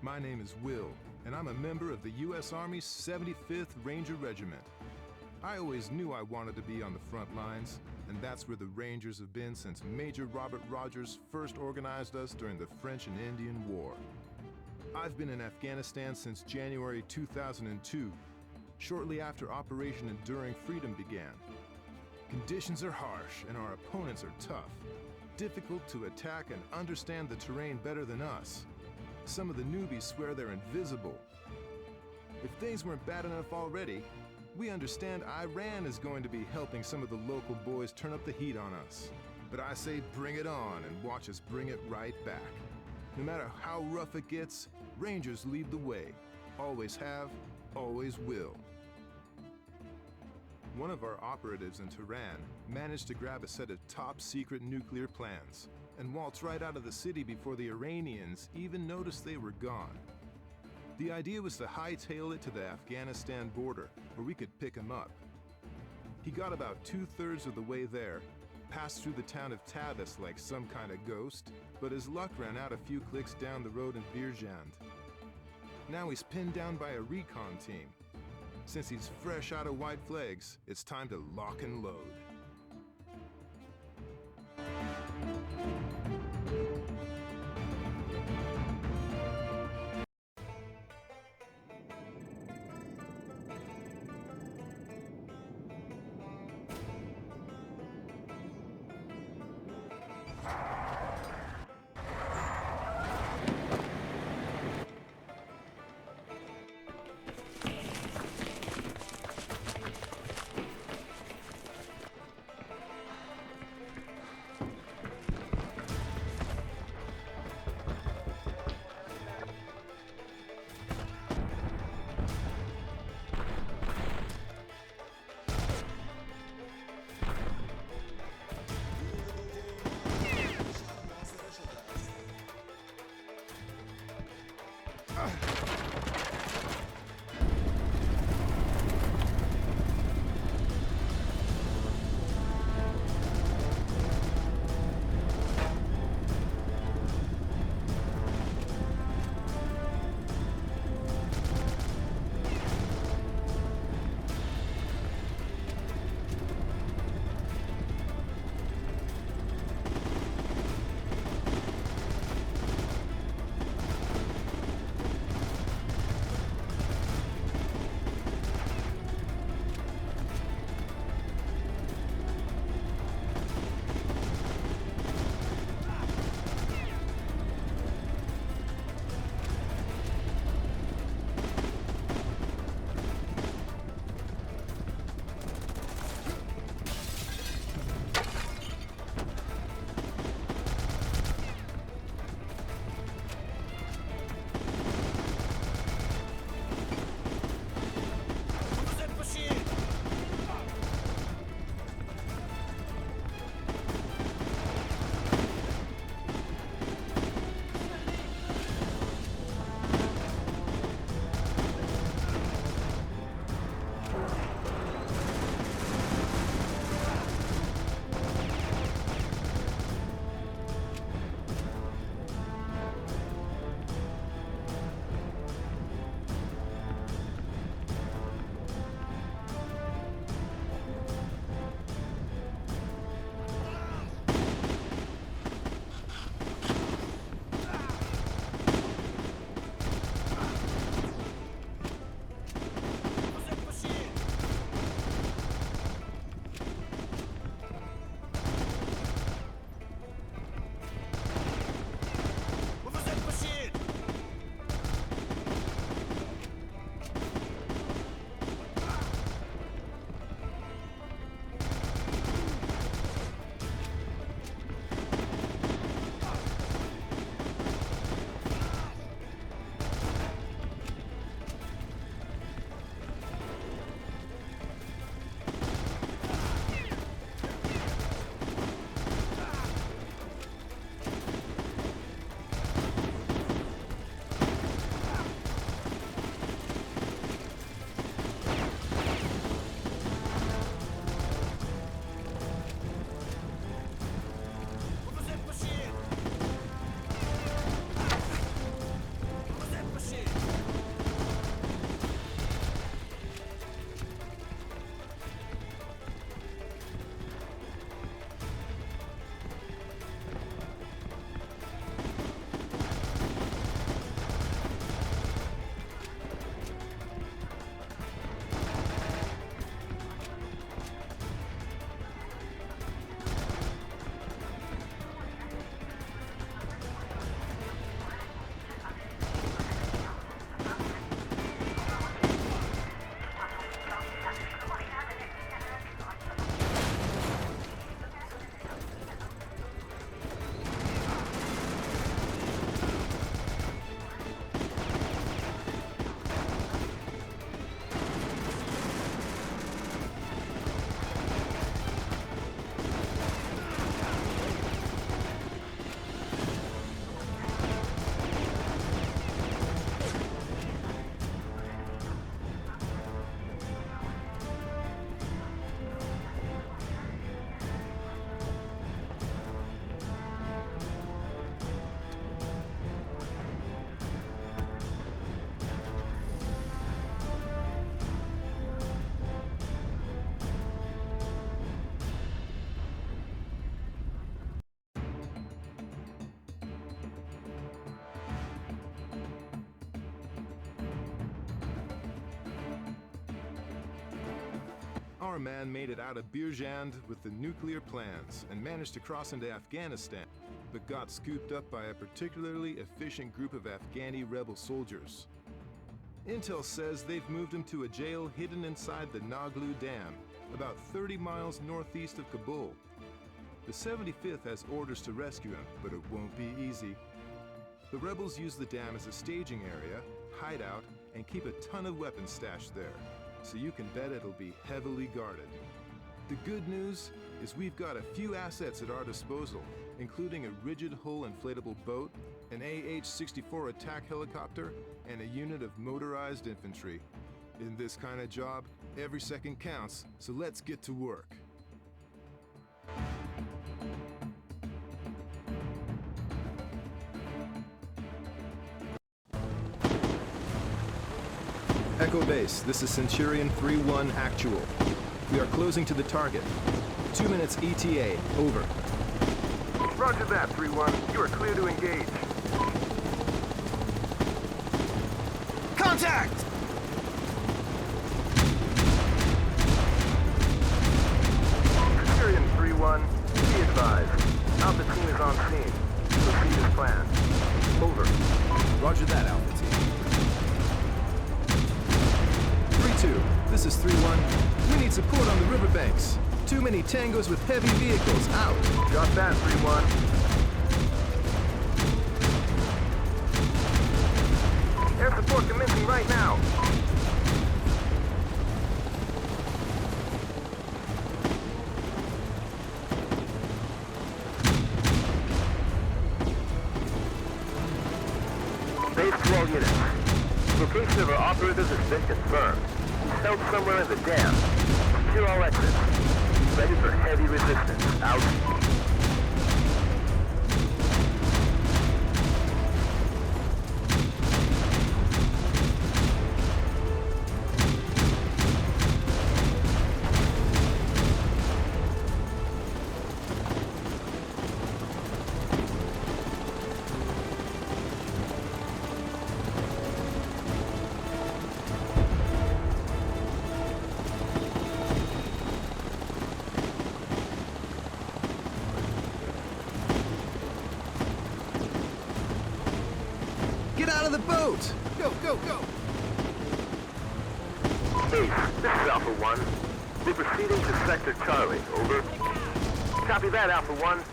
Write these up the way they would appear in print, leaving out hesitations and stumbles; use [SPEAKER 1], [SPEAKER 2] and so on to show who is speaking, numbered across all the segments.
[SPEAKER 1] My name is Will, and I'm a member of the U.S. Army's 75th Ranger Regiment. I always knew I wanted to be on the front lines, and that's where the Rangers have been since Major Robert Rogers first organized us during the French and Indian War. I've been in Afghanistan since January 2002, shortly after Operation Enduring Freedom began. Conditions are harsh, and our opponents are tough, difficult to attack and understand the terrain better than us. Some of the newbies swear they're invisible. If things weren't bad enough already, we understand Iran is going to be helping some of the local boys turn up the heat on us. But I say bring it on and watch us bring it right back. No matter how rough it gets, Rangers lead the way. Always have, always will. One of our operatives in Tehran managed to grab a set of top-secret nuclear plans and waltz right out of the city before the Iranians even noticed they were gone. The idea was to hightail it to the Afghanistan border, where we could pick him up. He got about 2/3 of the way there, passed through the town of Tavis like some kind of ghost, but his luck ran out a few clicks down the road in Birjand. Now he's pinned down by a recon team. Since he's fresh out of white flags, it's time to lock and load. Our man made it out of Birjand with the nuclear plans and managed to cross into Afghanistan, but got scooped up by a particularly efficient group of Afghani rebel soldiers. Intel says they've moved him to a jail hidden inside the Naghlu Dam, about 30 miles northeast of Kabul. The 75th has orders to rescue him, but it won't be easy. The rebels use the dam as a staging area, hideout, and keep a ton of weapons stashed there, so you can bet it'll be heavily guarded. The good news is we've got a few assets at our disposal, including a rigid-hull inflatable boat, an AH-64 attack helicopter, and a unit of motorized infantry. In this kind of job, every second counts, so let's get to work. Echo Base, this is Centurion 3-1 actual. We are closing to the target. 2 minutes ETA, over.
[SPEAKER 2] Roger that, 3-1. You are clear to engage.
[SPEAKER 3] Contact!
[SPEAKER 2] Centurion 3-1, be advised. Alpha team is on scene. Proceed as planned. Over.
[SPEAKER 3] Roger that, Alpha team.
[SPEAKER 1] 3-2, this is 3-1. We need support on the riverbanks. Too many tangos with heavy vehicles, out.
[SPEAKER 2] Got that, 3-1. Air support commencing right now. Base to all units. Location of our operators has been confirmed. He's held somewhere in the dam. Secure all exits. Ready for heavy resistance. Out.
[SPEAKER 1] Get out of the boat! Go, go, go!
[SPEAKER 2] Base, this is Alpha 1. We're proceeding to Sector Charlie, over. Copy that, Alpha 1.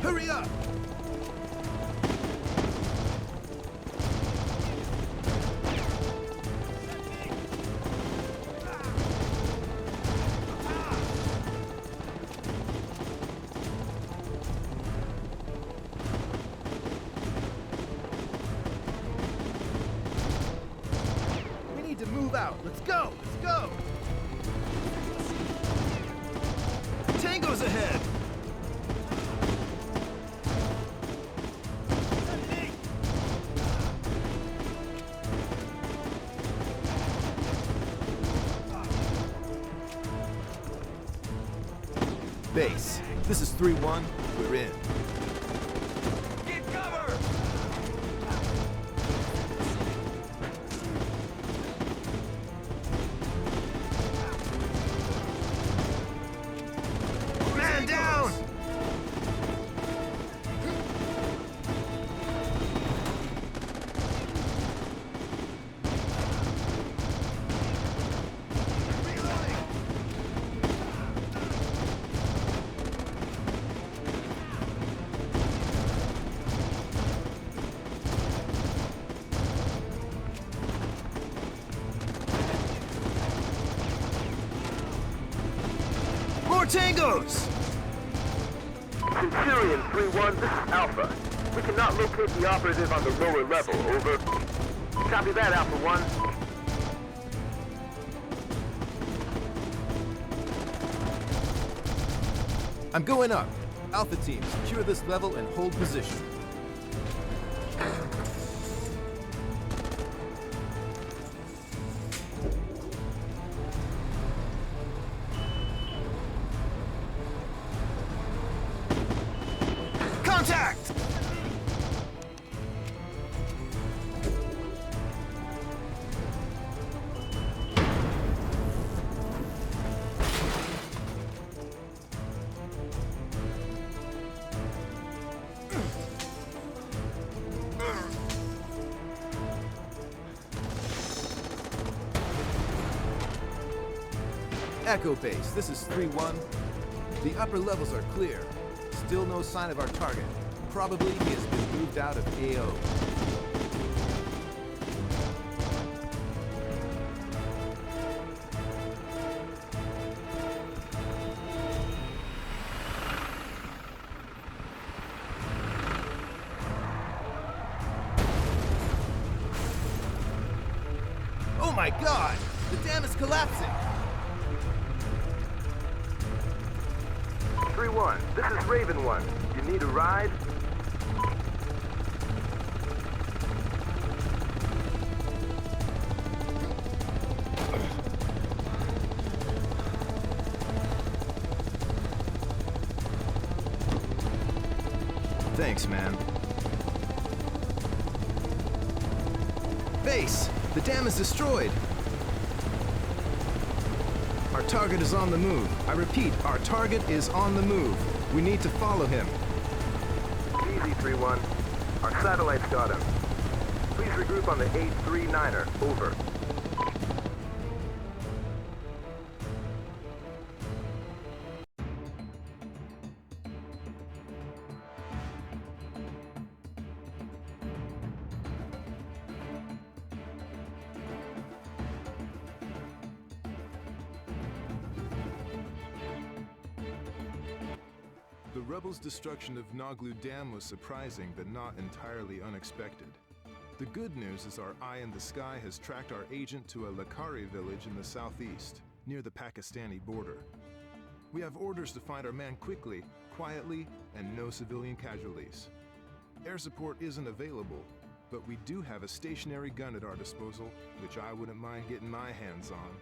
[SPEAKER 1] Hurry up!
[SPEAKER 3] go! Tango's ahead! Base, this is 3-1, we're in.
[SPEAKER 4] Get cover!
[SPEAKER 3] Man down! More tangos!
[SPEAKER 2] Centurion 3-1, this is Alpha. We cannot locate the operative on the lower level, over. Copy that, Alpha 1.
[SPEAKER 3] I'm going up. Alpha team, secure this level and hold position. Contact! Echo base, this is 3-1. The upper levels are clear. Still no sign of our target. Probably he has been moved out of AO. Oh my god! The dam is collapsing!
[SPEAKER 2] 3-1, this is Raven 1. You need a ride?
[SPEAKER 3] Thanks, man. Base! The dam is destroyed! Our target is on the move. I repeat, our target is on the move. We need to follow him.
[SPEAKER 2] Easy 3-1. Our satellites got him. Please regroup on the 839er. Over.
[SPEAKER 1] The rebels' destruction of Naghlu Dam was surprising, but not entirely unexpected. The good news is our eye in the sky has tracked our agent to a Lakari village in the southeast, near the Pakistani border. We have orders to find our man quickly, quietly, and no civilian casualties. Air support isn't available, but we do have a stationary gun at our disposal, which I wouldn't mind getting my hands on.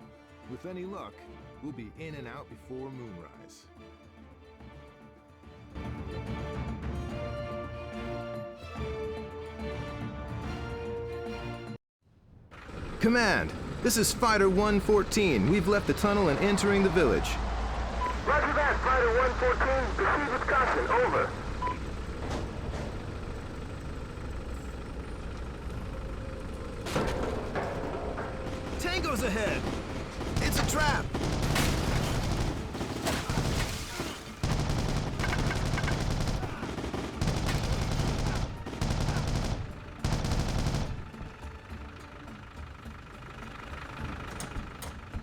[SPEAKER 1] With any luck, we'll be in and out before moonrise.
[SPEAKER 3] Command, this is Fighter 114. We've left the tunnel and entering the village.
[SPEAKER 2] Roger that, Fighter 114. Proceed with caution. Over.
[SPEAKER 3] Tango's ahead! It's a trap!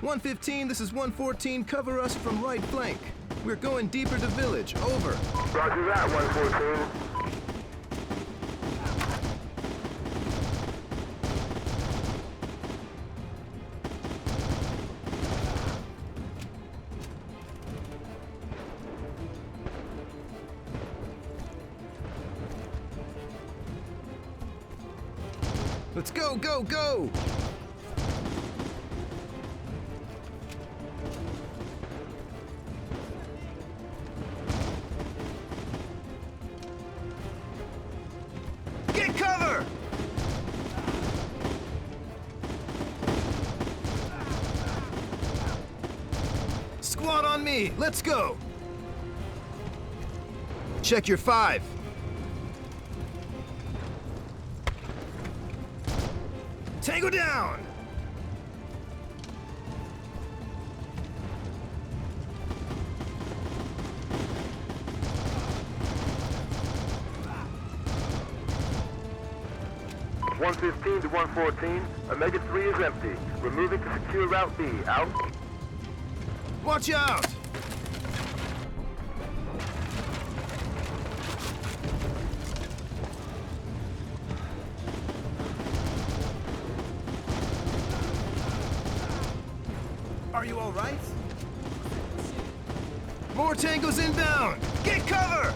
[SPEAKER 3] "115, this is 114. Cover us from right flank. We're going deeper to village. Over."
[SPEAKER 2] Roger that, 114.
[SPEAKER 3] Let's go, go, go! Get cover! Squad on me, let's go! Check your 5. Tango down!
[SPEAKER 2] (115 to 114). Omega 3 is empty. We're moving to secure Route B. Out.
[SPEAKER 3] Watch out! Are you all right? More tangos inbound! Get cover!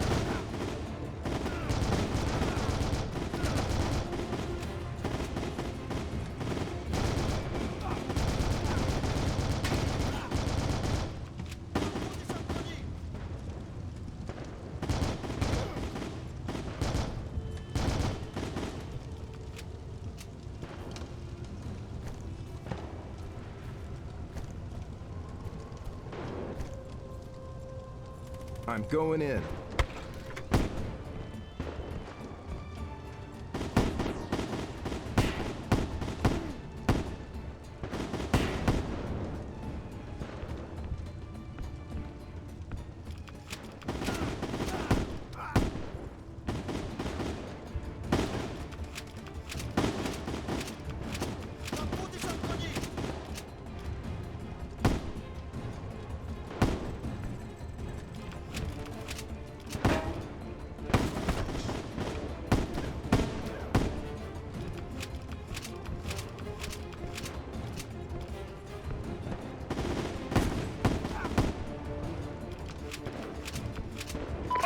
[SPEAKER 3] I'm going in.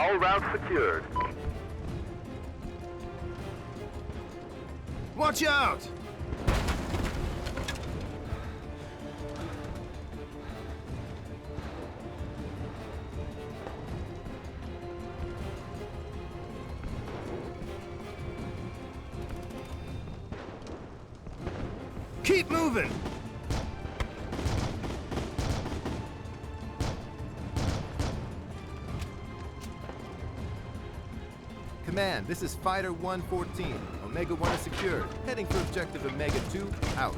[SPEAKER 2] All routes secured.
[SPEAKER 3] Watch out! Keep moving! Command, this is Fighter 114. Omega 1 is secured. Heading for objective Omega 2, out.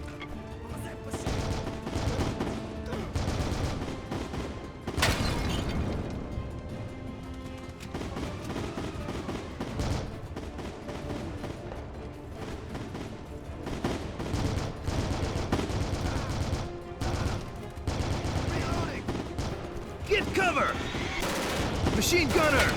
[SPEAKER 3] Reloading! Get cover! Machine gunner!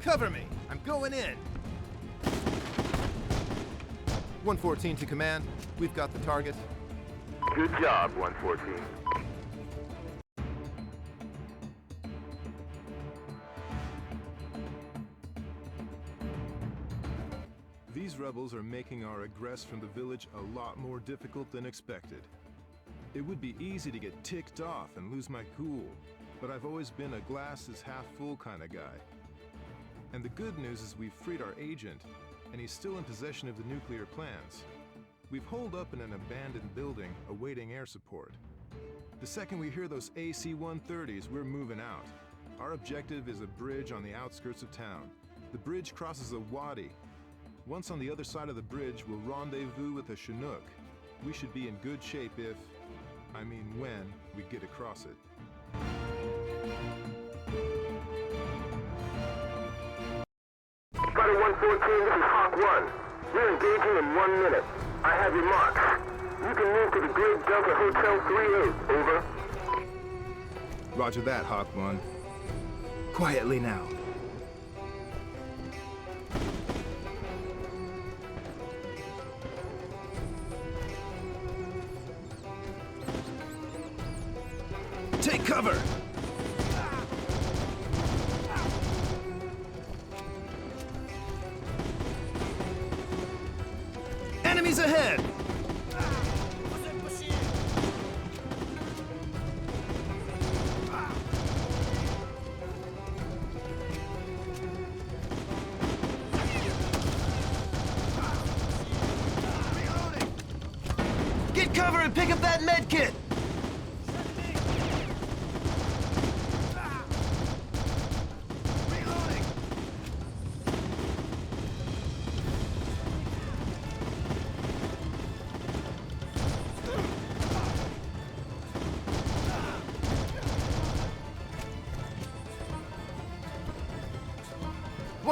[SPEAKER 3] Cover me! I'm going in! 114 to command. We've got the target.
[SPEAKER 2] Good job, 114.
[SPEAKER 1] These rebels are making our egress from the village a lot more difficult than expected. It would be easy to get ticked off and lose my cool, but I've always been a glass is half full kind of guy. And the good news is we've freed our agent, and he's still in possession of the nuclear plans. We've holed up in an abandoned building, awaiting air support. The second we hear those AC-130s, we're moving out. Our objective is a bridge on the outskirts of town. The bridge crosses a wadi. Once on the other side of the bridge, we'll rendezvous with a Chinook. We should be in good shape if, when, we get across it.
[SPEAKER 2] Fighter 114, this is Hawk 1. We're engaging in 1 minute. I have your marks. You can move to the Grid Delta Hotel 38, over.
[SPEAKER 1] Roger that, Hawk 1. Quietly now. Take cover! Enemies ahead! Get cover and pick up that med kit!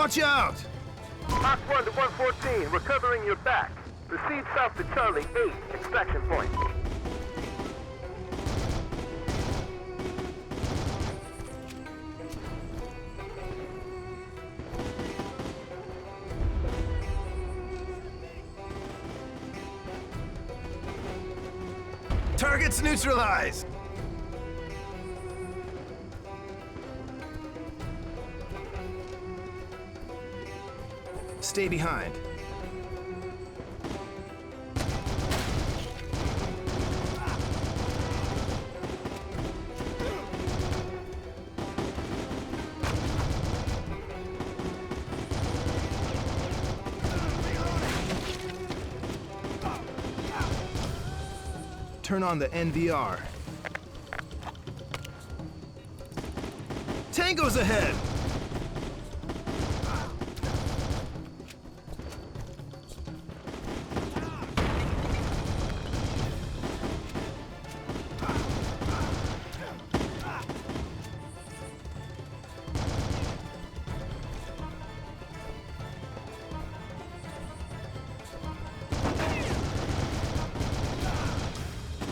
[SPEAKER 1] Watch out!
[SPEAKER 2] Hawk 1 to 114, recovering your back. Proceed south to Charlie 8, extraction point.
[SPEAKER 3] Targets neutralized! Stay behind. Turn on the NVR. Tango's ahead!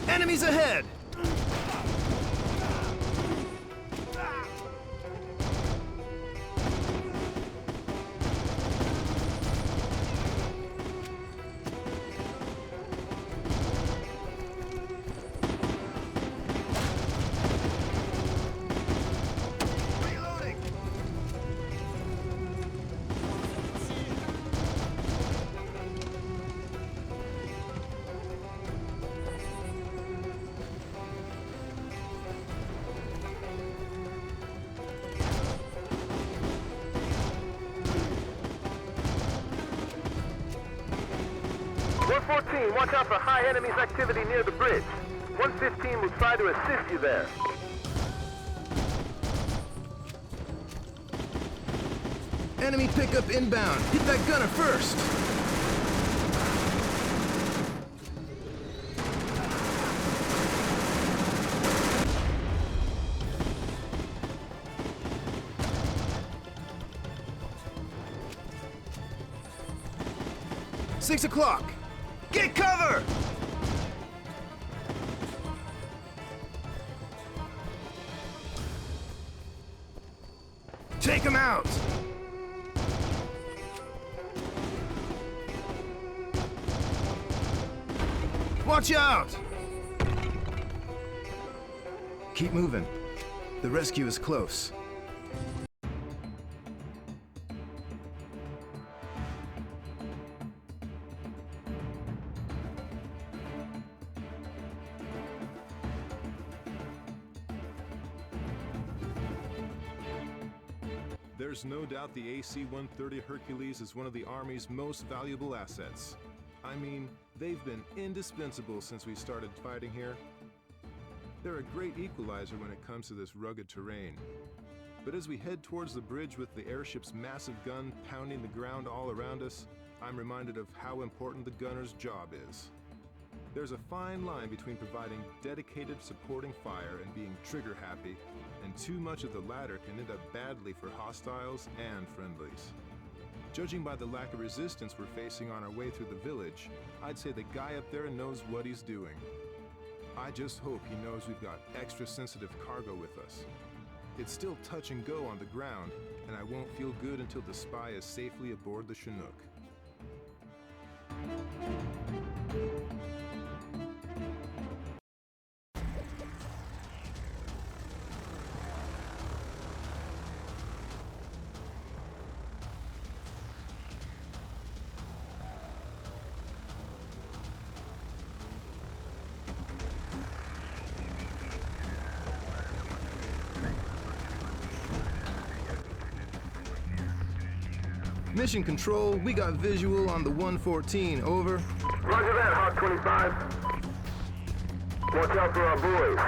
[SPEAKER 3] Enemies ahead!
[SPEAKER 2] Watch out for high enemies activity near the bridge. 115 will try to assist you there.
[SPEAKER 3] Enemy pickup inbound. Hit that gunner first. Six o'clock. Get cover! Take him out! Watch out! Keep moving. The rescue is close.
[SPEAKER 1] There's no doubt the AC-130 Hercules is one of the Army's most valuable assets. I mean, they've been indispensable since we started fighting here. They're a great equalizer when it comes to this rugged terrain. But as we head towards the bridge with the airship's massive gun pounding the ground all around us, I'm reminded of how important the gunner's job is. There's a fine line between providing dedicated supporting fire and being trigger happy, and too much of the latter can end up badly for hostiles and friendlies. Judging by the lack of resistance we're facing on our way through the village, I'd say the guy up there knows what he's doing. I just hope he knows we've got extra sensitive cargo with us. It's still touch and go on the ground, and I won't feel good until the spy is safely aboard the Chinook. Mission Control, we got visual on the 114, over.
[SPEAKER 2] Roger that, Hawk 25. Watch out for our boys.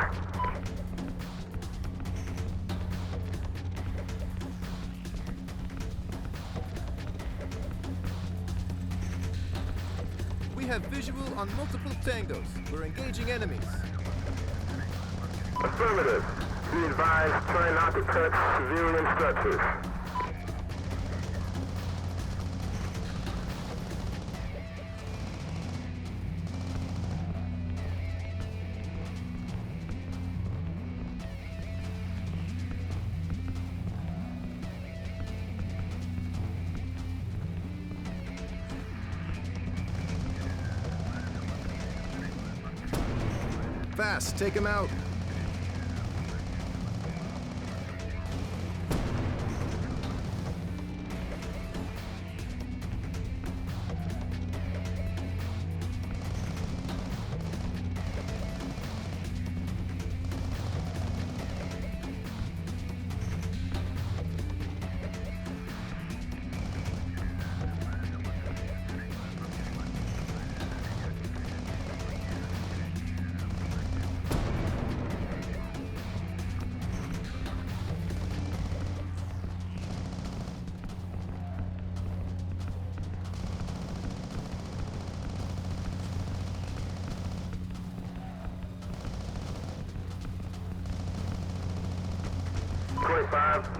[SPEAKER 3] We have visual on multiple tangos. We're engaging enemies.
[SPEAKER 2] Affirmative. Be advised, try not to touch civilian structures.
[SPEAKER 1] Fast, take him out.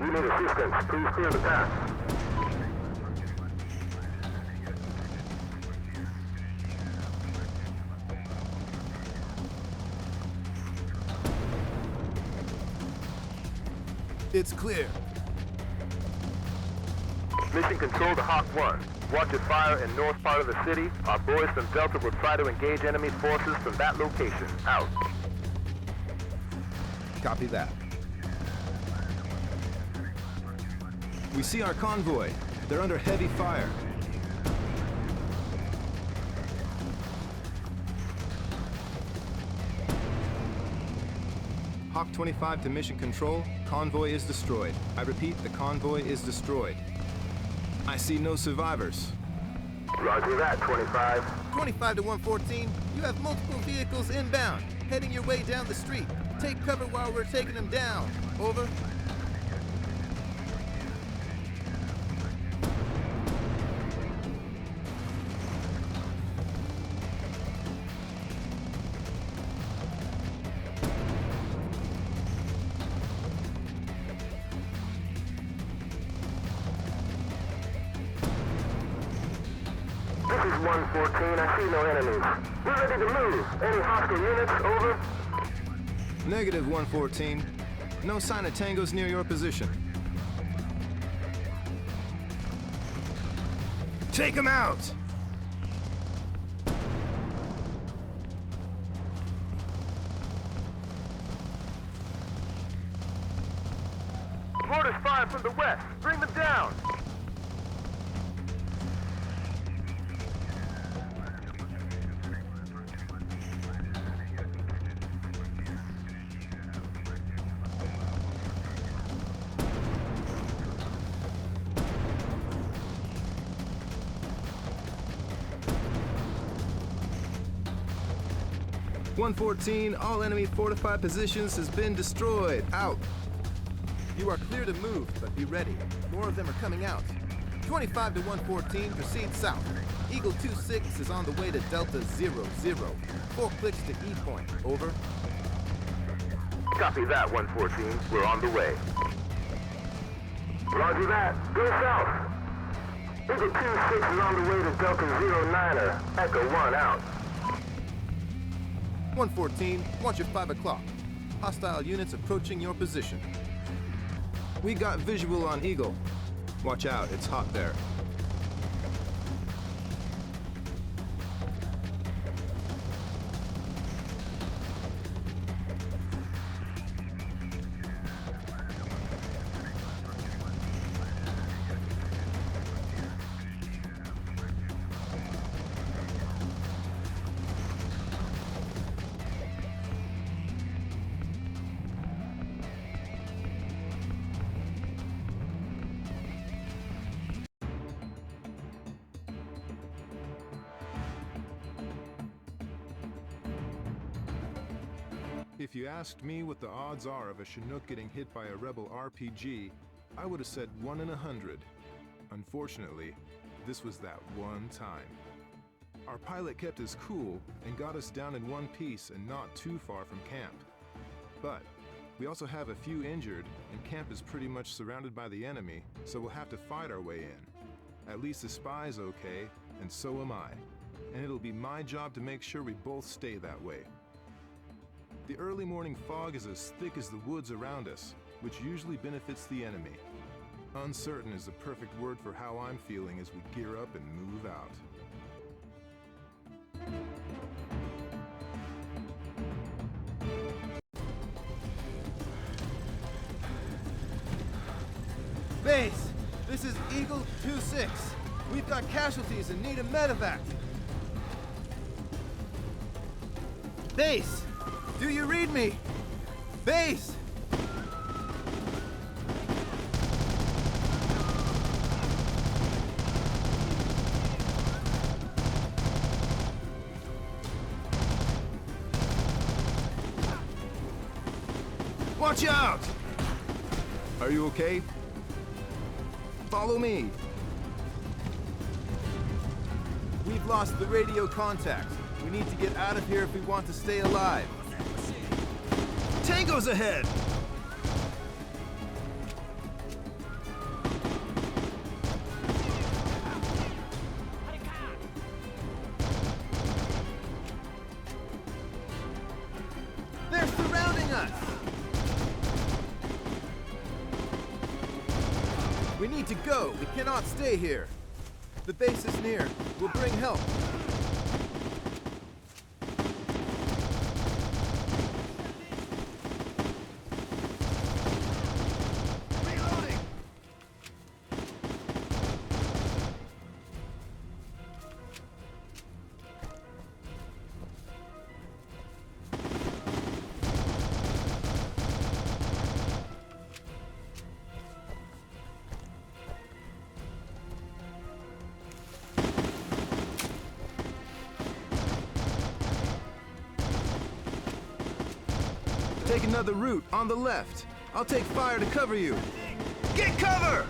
[SPEAKER 2] We need assistance. Please clear the path.
[SPEAKER 3] It's clear.
[SPEAKER 2] Mission Control to Hawk 1. Watch your fire in north part of the city. Our boys from Delta will try to engage enemy forces from that location. Out.
[SPEAKER 1] Copy that. We see our convoy. They're under heavy fire. Hawk 25 to Mission Control. Convoy is destroyed. I repeat, the convoy is destroyed. I see no survivors.
[SPEAKER 2] Roger that, 25.
[SPEAKER 3] 25 to 114, you have multiple vehicles inbound, heading your way down the street. Take cover while we're taking them down. Over.
[SPEAKER 2] This is 114. I see no enemies. We're ready to move. Any hostile units? Over.
[SPEAKER 1] Negative 114. No sign of tangos near your position. Take him out!
[SPEAKER 2] Mortars fired from the west. Bring them down.
[SPEAKER 3] 114, all enemy fortified positions has been destroyed. Out. You are clear to move, but be ready. More of them are coming out. 25 to 114, proceed south. Eagle 26 is on the way to Delta 00. 4 clicks to E point. Over.
[SPEAKER 2] Copy that, 114. We're on the way. Roger that. Go south. Eagle 26 is on the way to Delta 09er. Echo 1 out.
[SPEAKER 3] 114, watch at 5 o'clock. Hostile units approaching your position. We got visual on Eagle. Watch out, it's hot there.
[SPEAKER 1] If you asked me what the odds are of a Chinook getting hit by a rebel RPG, I would have said 1 in 100. Unfortunately, this was that one time. Our pilot kept his cool and got us down in one piece and not too far from camp. But we also have a few injured, and camp is pretty much surrounded by the enemy, so we'll have to fight our way in. At least the spy's okay, and so am I. And it'll be my job to make sure we both stay that way. The early morning fog is as thick as the woods around us, which usually benefits the enemy. Uncertain is the perfect word for how I'm feeling as we gear up and move out.
[SPEAKER 3] Base, this is Eagle 26. We've got casualties and need a medevac. Base, do you read me? Base! Watch out!
[SPEAKER 1] Are you okay? Follow me.
[SPEAKER 3] We've lost the radio contact. We need to get out of here if we want to stay alive.
[SPEAKER 1] Tango's ahead!
[SPEAKER 3] They're surrounding us! We need to go. We cannot stay here. The base is near. We'll bring help.
[SPEAKER 1] Take another route on the left. I'll take fire to cover you. Get cover!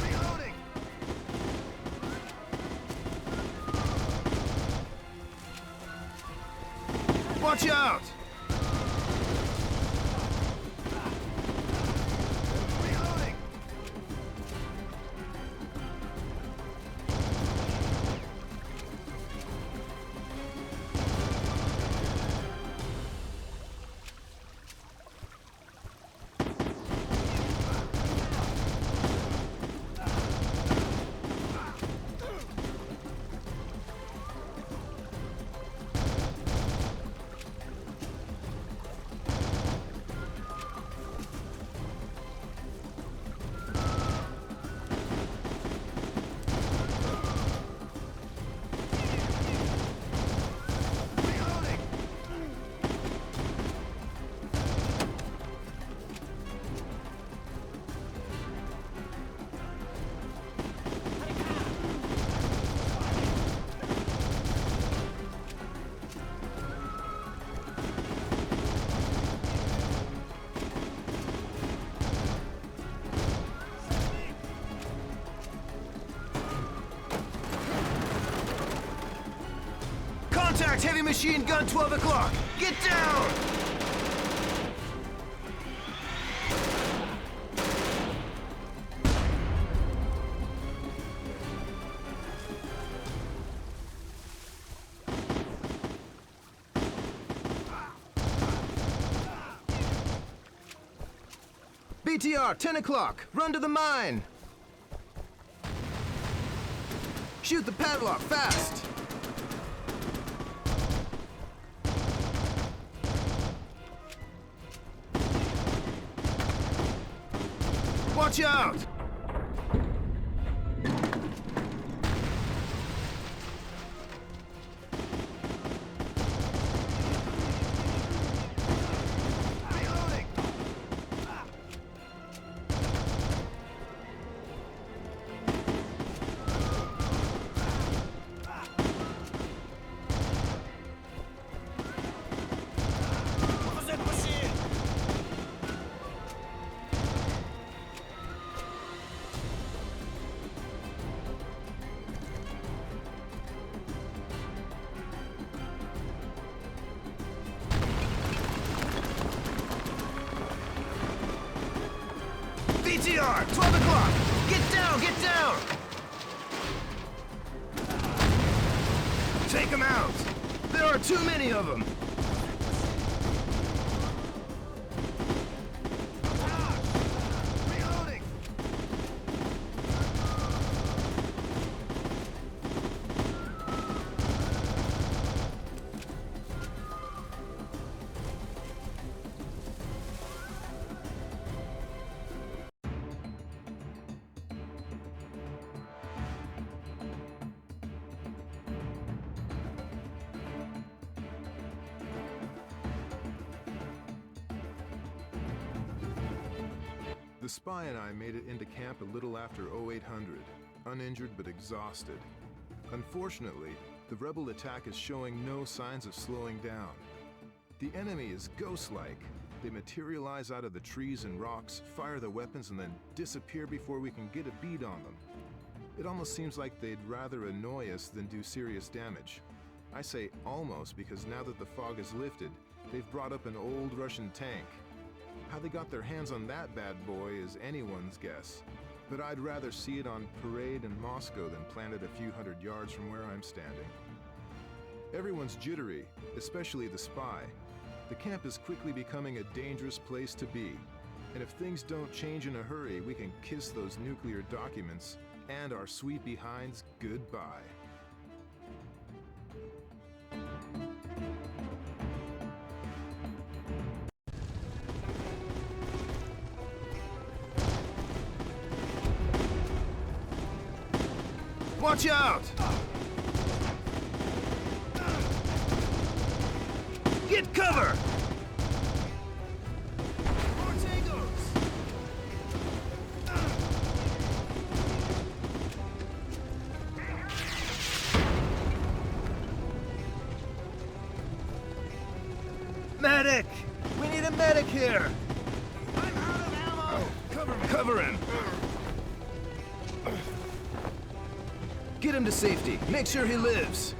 [SPEAKER 1] Reloading! Watch out! Reloading!
[SPEAKER 3] Contact heavy machine gun 12 o'clock! Get down! BTR, 10 o'clock! Run to the mine! Shoot the padlock, fast! Watch out! BTR, 12 o'clock! Get down, get down! Take them out! There are too many of them! Reloading!
[SPEAKER 1] The spy and I made it into camp a little after 0800, uninjured but exhausted. Unfortunately, the rebel attack is showing no signs of slowing down. The enemy is ghost-like. They materialize out of the trees and rocks, fire the weapons, and then disappear before we can get a bead on them. It almost seems like they'd rather annoy us than do serious damage. I say almost because now that the fog is lifted, they've brought up an old Russian tank. How they got their hands on that bad boy is anyone's guess, but I'd rather see it on parade in Moscow than planted a few hundred yards from where I'm standing. Everyone's jittery, especially the spy. The camp is quickly becoming a dangerous place to be, and if things don't change in a hurry, we can kiss those nuclear documents and our sweet behinds goodbye.
[SPEAKER 3] Watch out! Get cover! More tangos! Medic! We need a medic here! I'm out of ammo! Cover him! Get him to safety. Make sure he lives.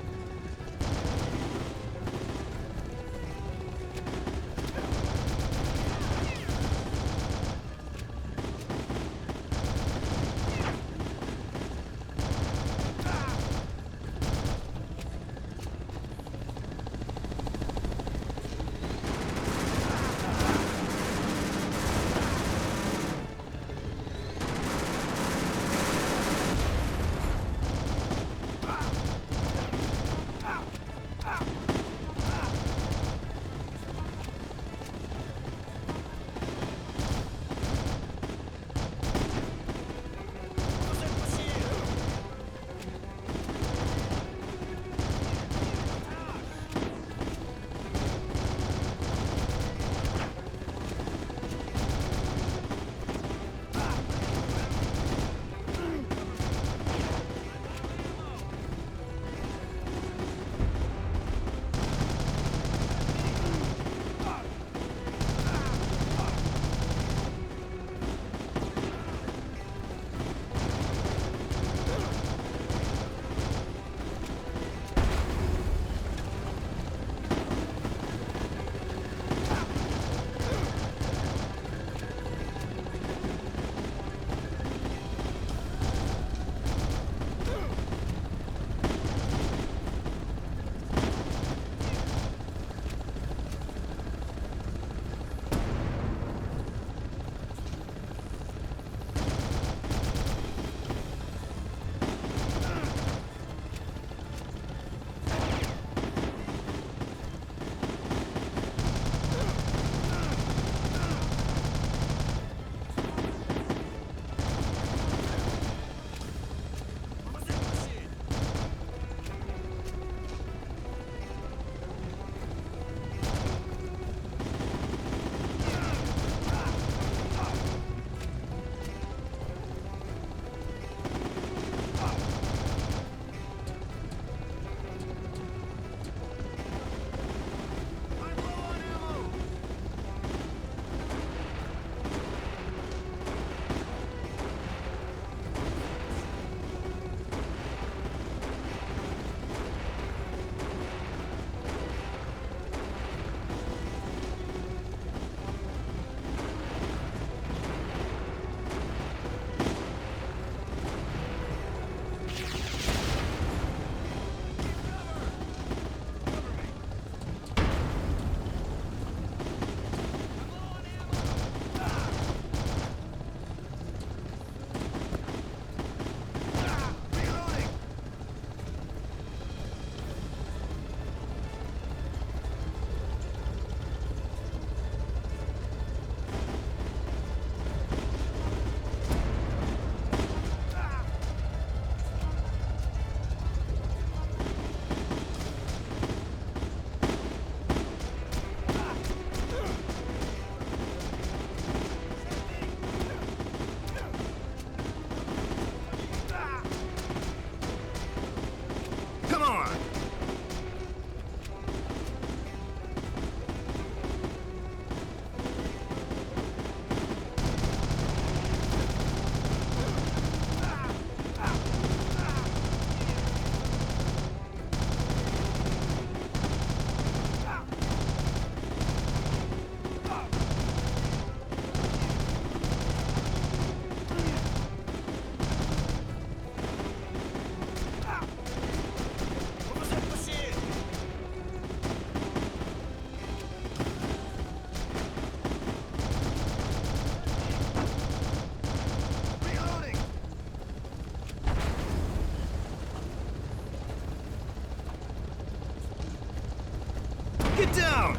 [SPEAKER 3] Get down!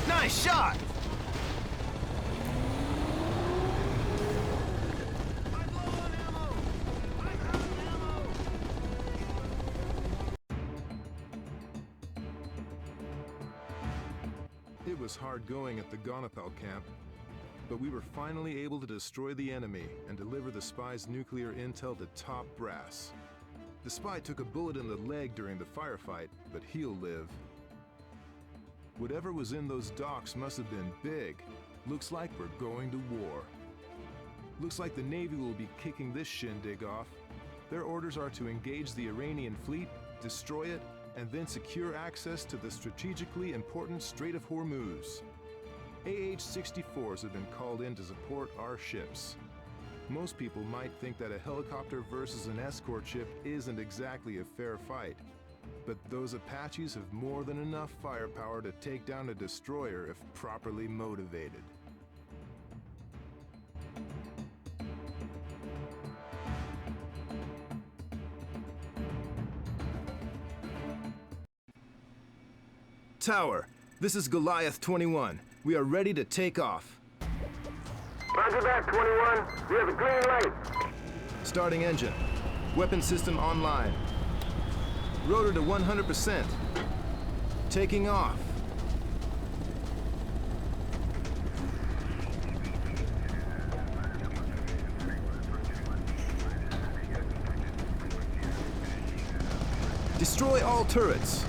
[SPEAKER 3] Nice shot!
[SPEAKER 1] It was hard going at the Gonapal Camp, but we were finally able to destroy the enemy and deliver the spy's nuclear intel to top brass. The spy took a bullet in the leg during the firefight, but he'll live. Whatever was in those docks must have been big. Looks like we're going to war. Looks like the Navy will be kicking this shindig off. Their orders are to engage the Iranian fleet, destroy it, and then secure access to the strategically important Strait of Hormuz. AH-64s have been called in to support our ships. Most people might think that a helicopter versus an escort ship isn't exactly a fair fight, but those Apaches have more than enough firepower to take down a destroyer if properly motivated.
[SPEAKER 3] Tower, this is Goliath 21. We are ready to take off.
[SPEAKER 2] Roger that, 21. We have a green light.
[SPEAKER 3] Starting engine. Weapon system online. Rotor to 100%. Taking off. Destroy all turrets.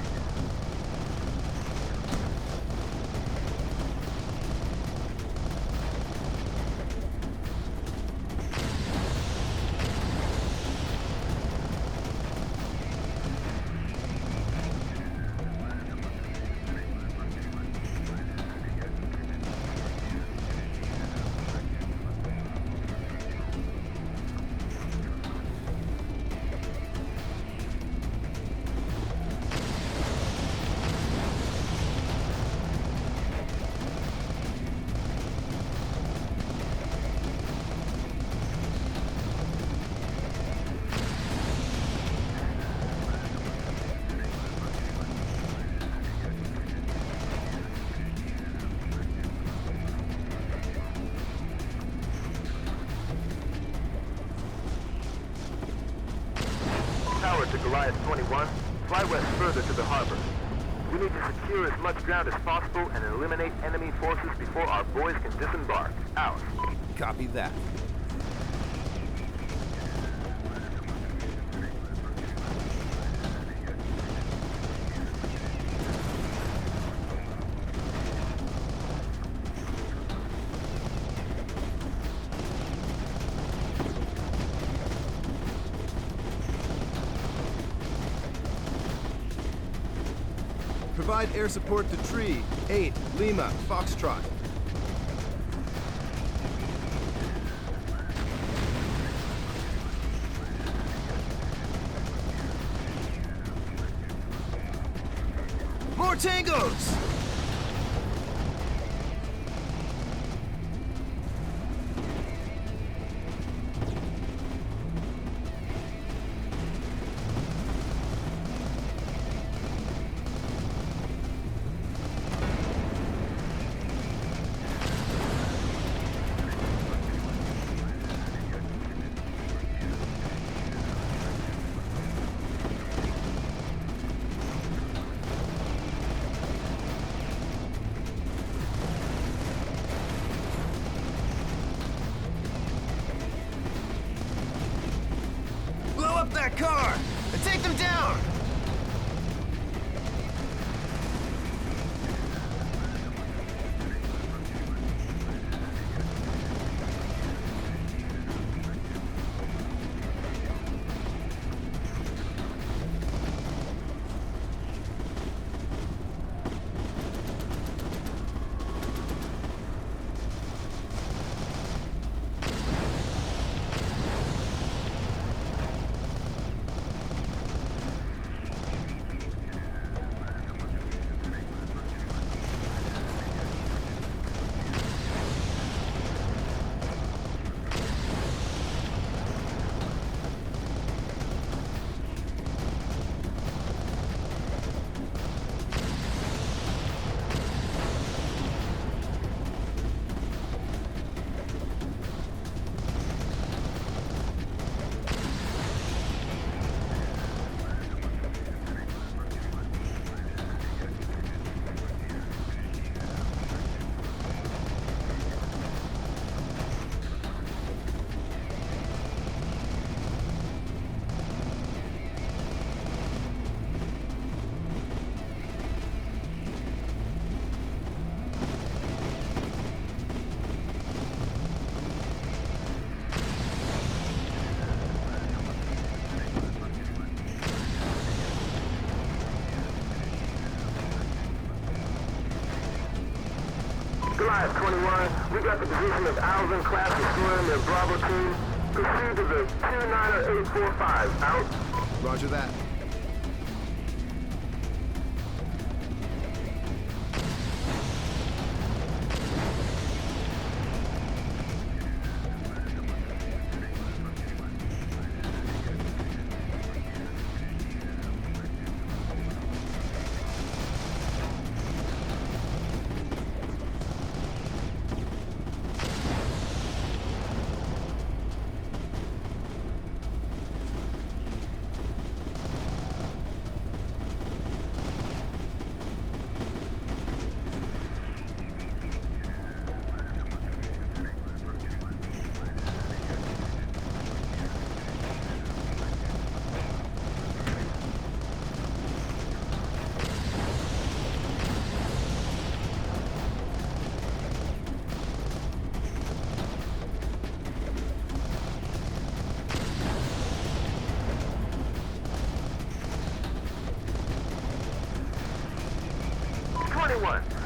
[SPEAKER 2] To Goliath 21, fly west further to the harbor. We need to secure as much ground as possible and eliminate enemy forces before our boys can disembark. Out.
[SPEAKER 3] Copy that. Provide air support to Tree 8, Lima, Foxtrot. More tangos! That car and take them down!
[SPEAKER 2] Goliath 21, we got the position of Alvin class destroyer and their Bravo team. Proceed to the 29845. Out.
[SPEAKER 3] Roger that.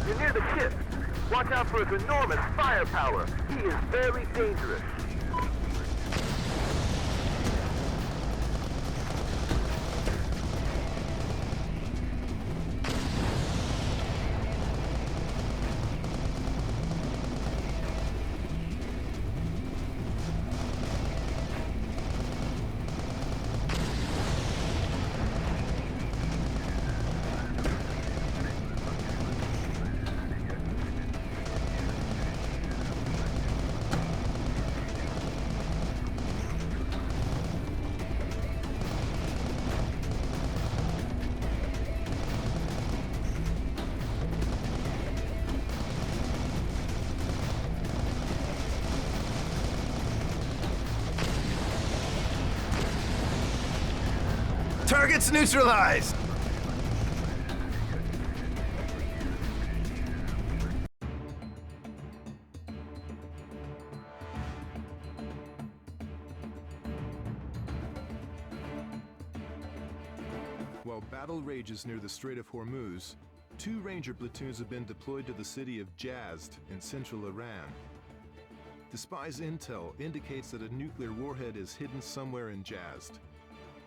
[SPEAKER 2] You're near the ship. Watch out for his enormous firepower. He is very dangerous.
[SPEAKER 3] Targets neutralized!
[SPEAKER 1] While battle rages near the Strait of Hormuz, 2 Ranger platoons have been deployed to the city of Yazd in central Iran. The spy's intel indicates that a nuclear warhead is hidden somewhere in Yazd,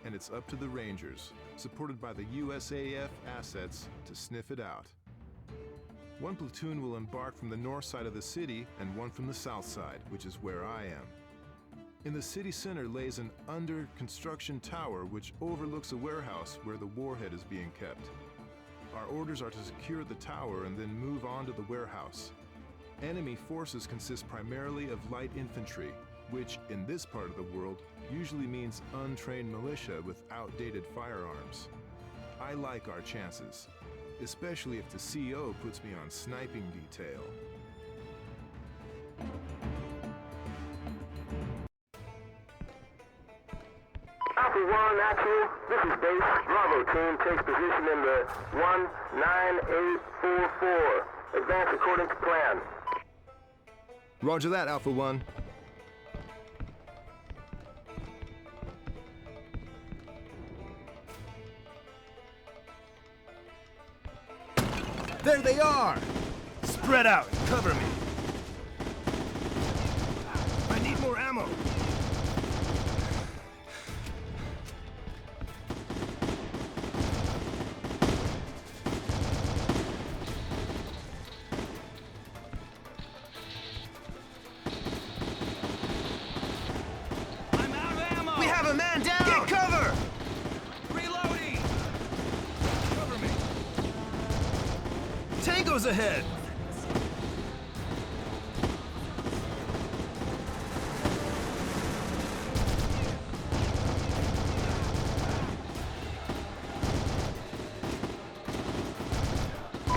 [SPEAKER 1] and it's up to the Rangers, supported by the USAF assets, to sniff it out. 1 platoon will embark from the north side of the city and 1 from the south side, which is where I am. In the city center lays an under-construction tower which overlooks a warehouse where the warhead is being kept. Our orders are to secure the tower and then move on to the warehouse. Enemy forces consist primarily of light infantry, which, in this part of the world, usually means untrained militia with outdated firearms. I like our chances, especially if the CO puts me on sniping detail.
[SPEAKER 2] Alpha 1, actual. This is base. Bravo team takes position in the 19844. Advance according to plan.
[SPEAKER 3] Roger that, Alpha 1. There they are! Spread out, cover me. I need more ammo.
[SPEAKER 4] I'm out of ammo!
[SPEAKER 3] We have a man down! Get cover!
[SPEAKER 4] Reloading!
[SPEAKER 3] Cover me. Tango's ahead!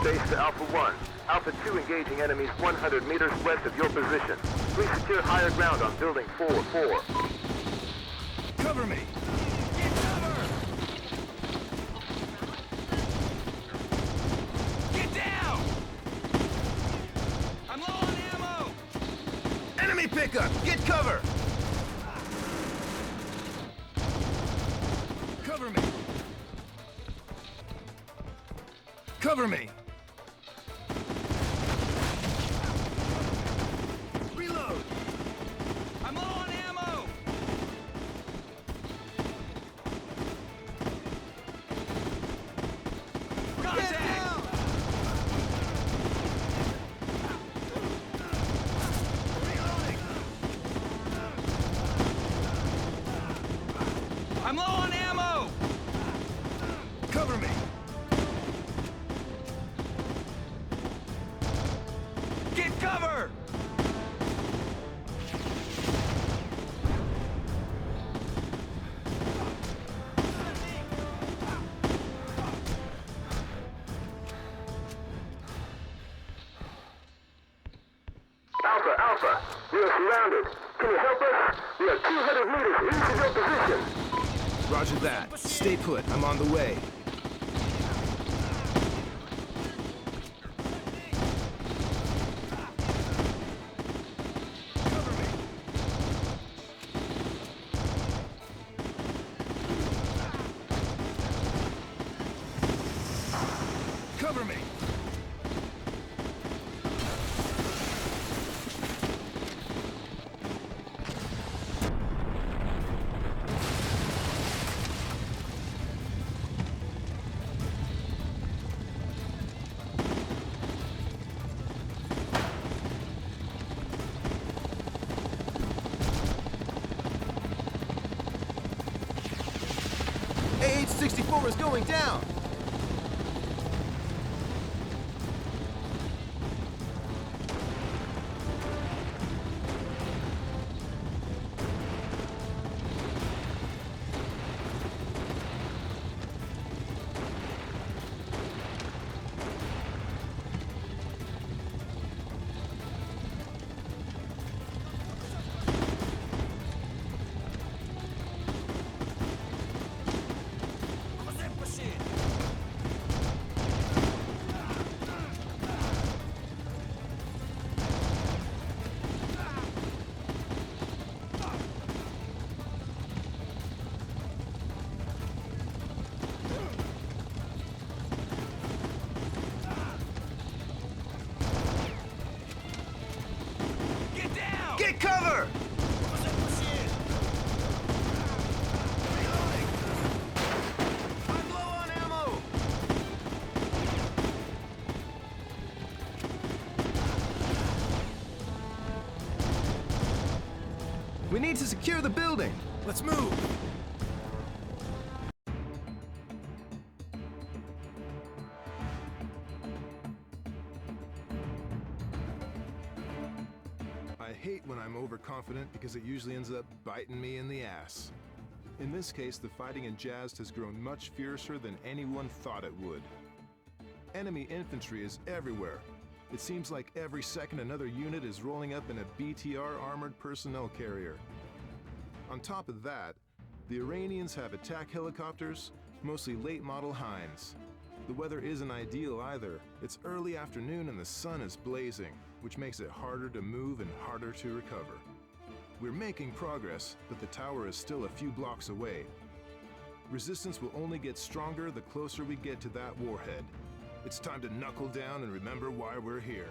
[SPEAKER 2] Base to Alpha 1. Alpha 2 engaging enemies 100 meters west of your position. Please secure higher ground on building 4-4.
[SPEAKER 3] Cover me!
[SPEAKER 4] Get cover! Get down! I'm low on ammo!
[SPEAKER 3] Enemy pickup! Get cover! Cover me! Cover me!
[SPEAKER 4] cover!
[SPEAKER 2] Alpha, Alpha, we are surrounded. Can you help us? We are 200 meters east of your position.
[SPEAKER 3] Roger that. Stay put. I'm on the way.
[SPEAKER 1] Cover me!
[SPEAKER 3] AH-64 is going down!
[SPEAKER 4] Get down!
[SPEAKER 3] Get cover!
[SPEAKER 4] I'm low on ammo!
[SPEAKER 3] We need to secure the building. Let's move.
[SPEAKER 1] I hate when I'm overconfident because it usually ends up biting me in the ass. In this case, the fighting in Yazd has grown much fiercer than anyone thought it would. Enemy infantry is everywhere. It seems like every second another unit is rolling up in a BTR armored personnel carrier. On top of that, the Iranians have attack helicopters, mostly late model Hinds. The weather isn't ideal either. It's early afternoon and the sun is blazing, which makes it harder to move and harder to recover. We're making progress, but the tower is still a few blocks away. Resistance will only get stronger the closer we get to that warhead. It's time to knuckle down and remember why we're here.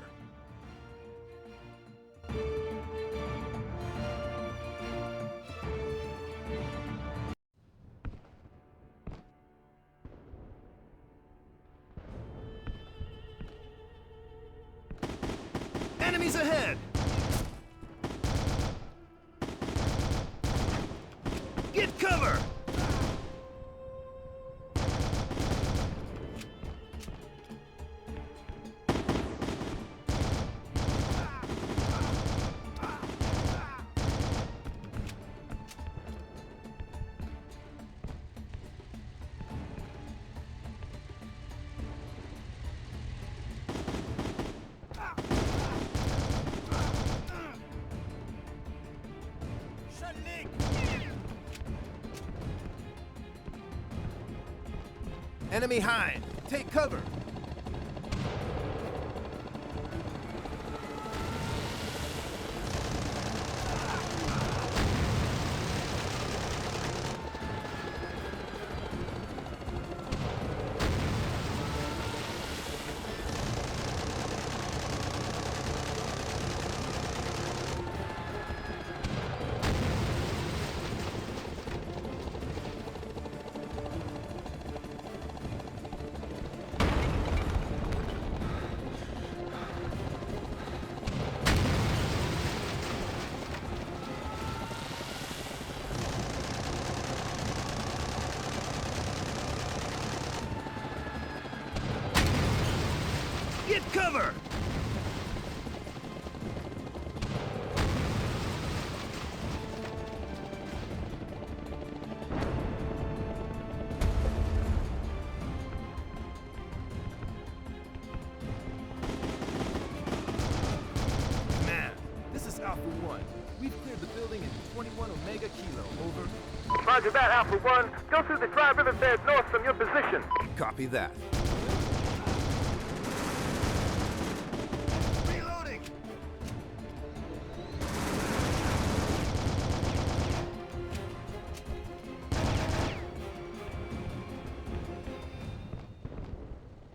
[SPEAKER 3] Enemies ahead! Get cover! Enemy Hind! Take cover! Get cover! 21 Omega Kilo, over.
[SPEAKER 2] Roger that, Alpha 1. Go through the dry riverbed north from your position.
[SPEAKER 3] Copy that.
[SPEAKER 4] Reloading!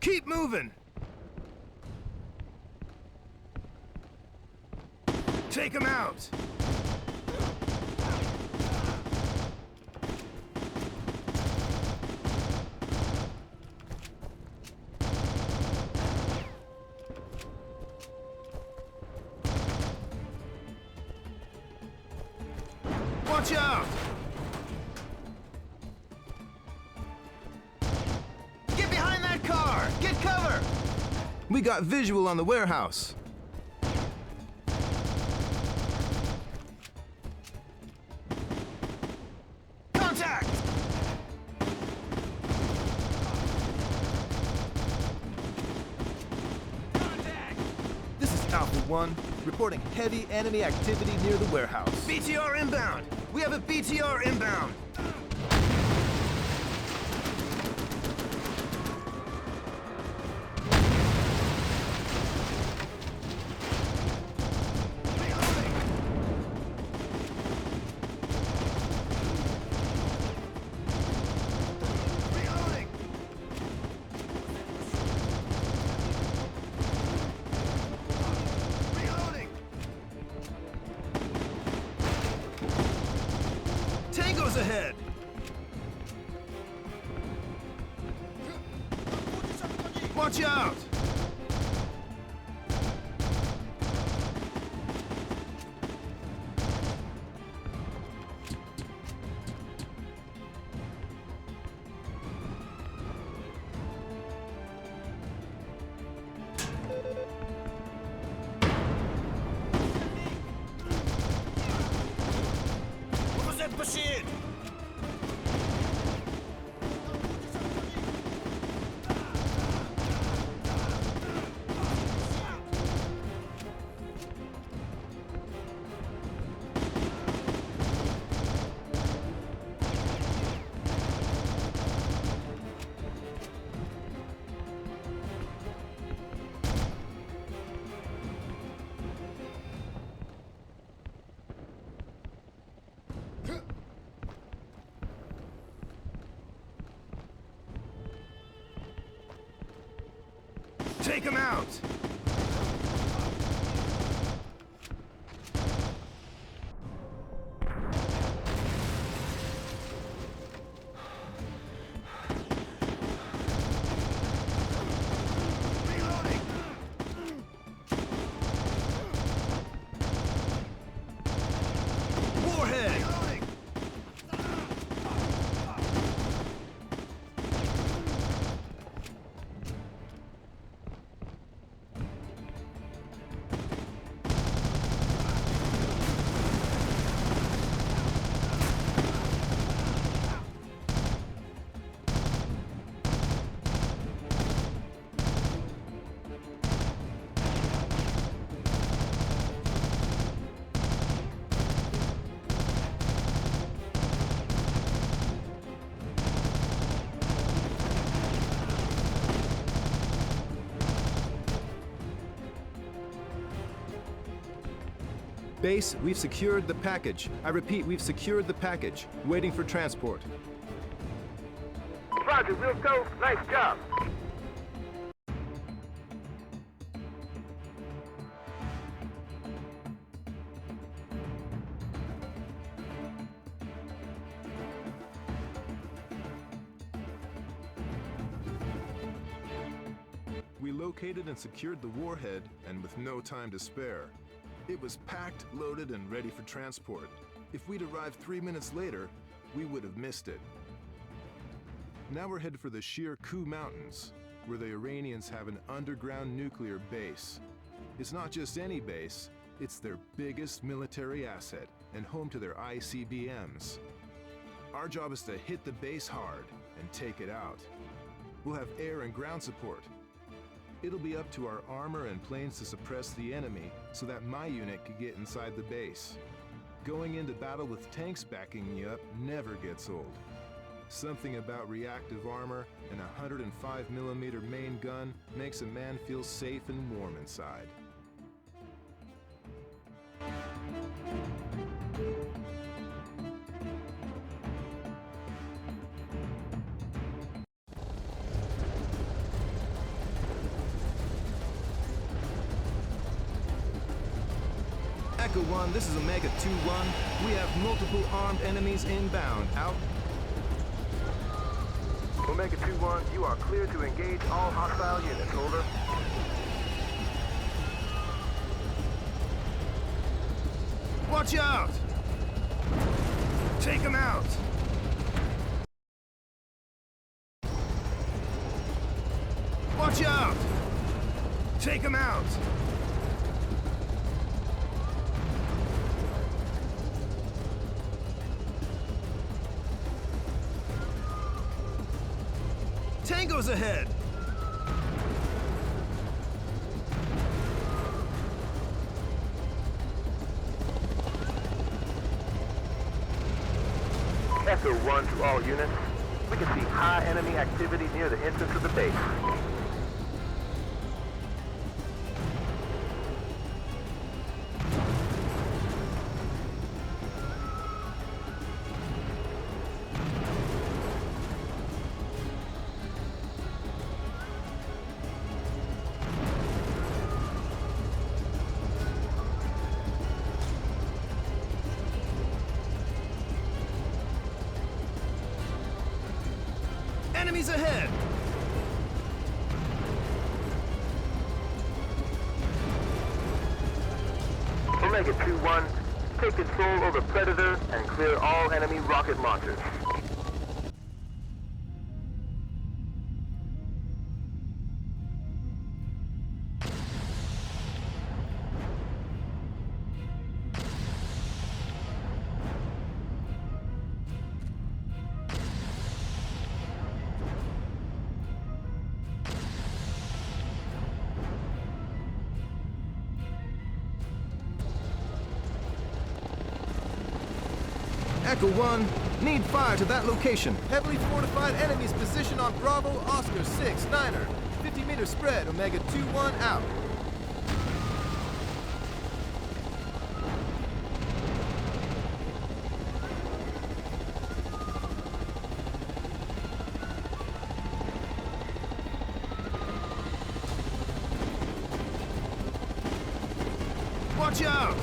[SPEAKER 3] Keep moving! Take him out! Watch out!
[SPEAKER 4] Get behind that car! Get cover!
[SPEAKER 3] We got visual on the warehouse.
[SPEAKER 4] Contact! Contact!
[SPEAKER 3] This is Alpha 1, reporting heavy enemy activity near the warehouse.
[SPEAKER 4] BTR inbound! We have a BTR inbound! Reloading! Reloading!
[SPEAKER 3] Tango's ahead! Watch out!
[SPEAKER 4] Bashir!
[SPEAKER 3] Take him out!
[SPEAKER 4] Reloading!
[SPEAKER 3] Warhead!
[SPEAKER 4] Reloading!
[SPEAKER 3] Base, we've secured the package. I repeat, we've secured the package. Waiting for transport.
[SPEAKER 2] Roger, we'll go. Nice job.
[SPEAKER 1] We located and secured the warhead, and with no time to spare. It was packed, loaded, and ready for transport. If we'd arrived 3 minutes later, we would have missed it. Now we're headed for the Shir Kuh Mountains, where the Iranians have an underground nuclear base. It's not just any base, it's their biggest military asset and home to their ICBMs. Our job is to hit the base hard and take it out. We'll have air and ground support. It'll be up to our armor and planes to suppress the enemy so that my unit can get inside the base. Going into battle with tanks backing you up never gets old. Something about reactive armor and a 105mm main gun makes a man feel safe and warm inside.
[SPEAKER 3] Echo 1, this is Omega 2-1. We have multiple armed enemies inbound. Out.
[SPEAKER 2] Omega 2-1, you are clear to engage all hostile units, over.
[SPEAKER 4] Watch out! Take him out! Watch out! Take him out! Tango's ahead!
[SPEAKER 2] Echo 1 to all units. We can see high enemy activity near the entrance of the base.
[SPEAKER 4] Enemies ahead!
[SPEAKER 2] Omega 2-1, take control over Predator and clear all enemy rocket launchers.
[SPEAKER 3] Echo 1, need fire to that location. Heavily fortified enemies position on Bravo, Oscar 6, Niner. 50-meter spread, Omega 2-1 out.
[SPEAKER 4] Watch out!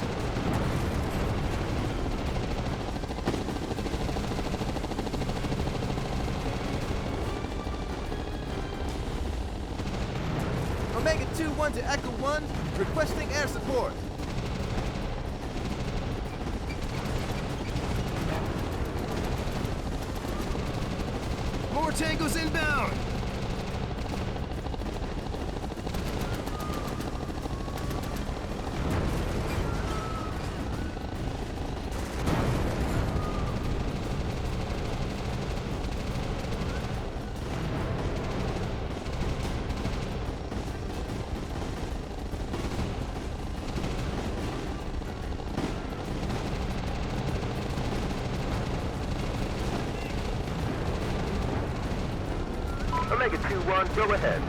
[SPEAKER 3] Omega 2-1 to Echo 1, requesting air support.
[SPEAKER 4] More tangos inbound!
[SPEAKER 2] Omega 2-1, go ahead.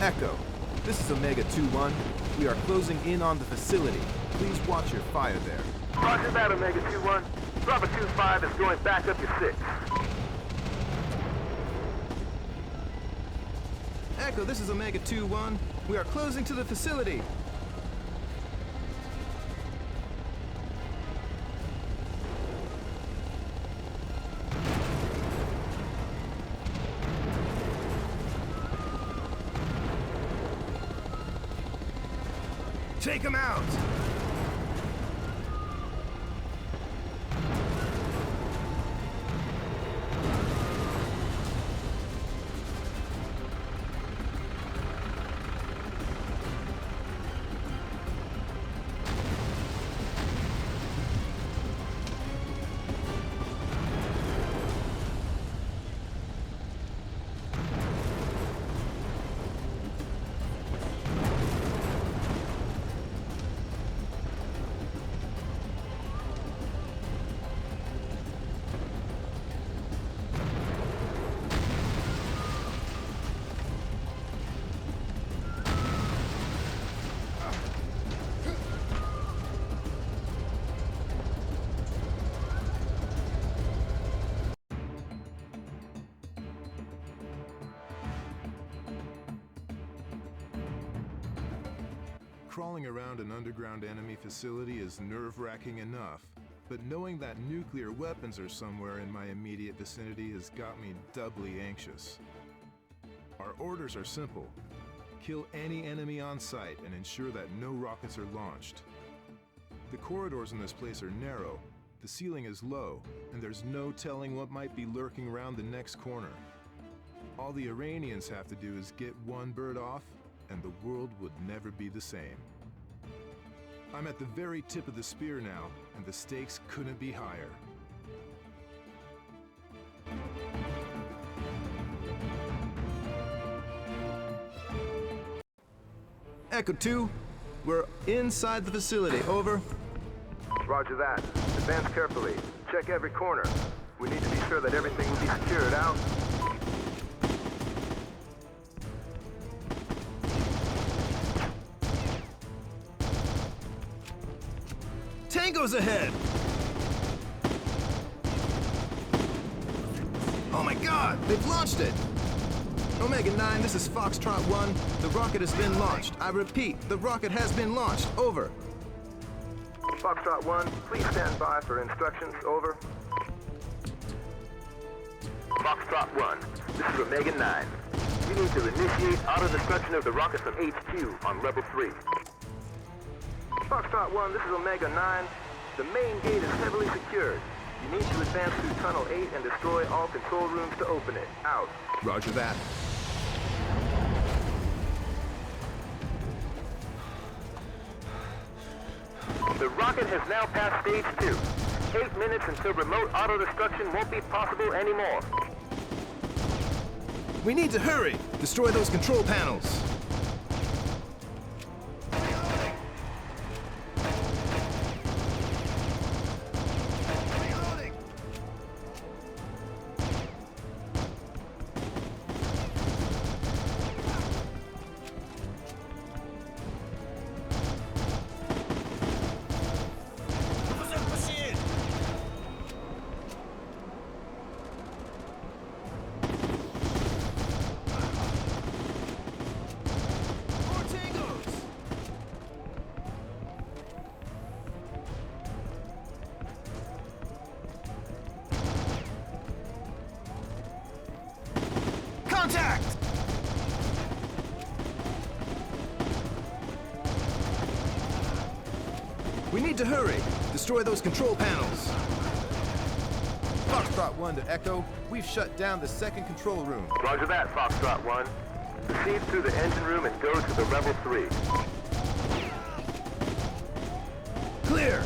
[SPEAKER 3] Echo, this is Omega 2-1. We are closing in on the facility. Please watch your fire there.
[SPEAKER 2] Roger that, Omega 2-1. Bravo 2-5 is going back up to 6.
[SPEAKER 3] Echo, this is Omega 2-1. We are closing to the facility.
[SPEAKER 4] Take him out!
[SPEAKER 1] Crawling around an underground enemy facility is nerve-wracking enough, but knowing that nuclear weapons are somewhere in my immediate vicinity has got me doubly anxious. Our orders are simple. Kill any enemy on sight and ensure that no rockets are launched. The corridors in this place are narrow, the ceiling is low, and there's no telling what might be lurking around the next corner. All the Iranians have to do is get one bird off, and the world would never be the same. I'm at the very tip of the spear now, and the stakes couldn't be higher.
[SPEAKER 3] Echo 2, we're inside the facility, over.
[SPEAKER 2] Roger that. Advance carefully. Check every corner. We need to be sure that everything will be secured. Out.
[SPEAKER 4] Tango's ahead! Oh my god!
[SPEAKER 3] They've launched it! Omega 9, this is Foxtrot 1. The rocket has been launched. I repeat, the rocket has been launched. Over.
[SPEAKER 2] Foxtrot 1, please stand by for instructions. Over. Foxtrot 1, this is Omega 9. You need to initiate auto-destruction of the rocket from HQ on level 3. Foxtrot 1, this is Omega 9. The main gate is heavily secured. You need to advance through Tunnel 8 and destroy all control rooms to open it. Out.
[SPEAKER 3] Roger that.
[SPEAKER 2] The rocket has now passed stage 2. 8 minutes until remote auto-destruction won't be possible anymore.
[SPEAKER 3] We need to hurry! Destroy those control panels!
[SPEAKER 4] Contact!
[SPEAKER 3] We need to hurry! Destroy those control panels! Foxtrot 1 to Echo, we've shut down the second control room.
[SPEAKER 2] Roger that, Foxtrot 1. Proceed through the engine room and go to the level 3.
[SPEAKER 3] Clear!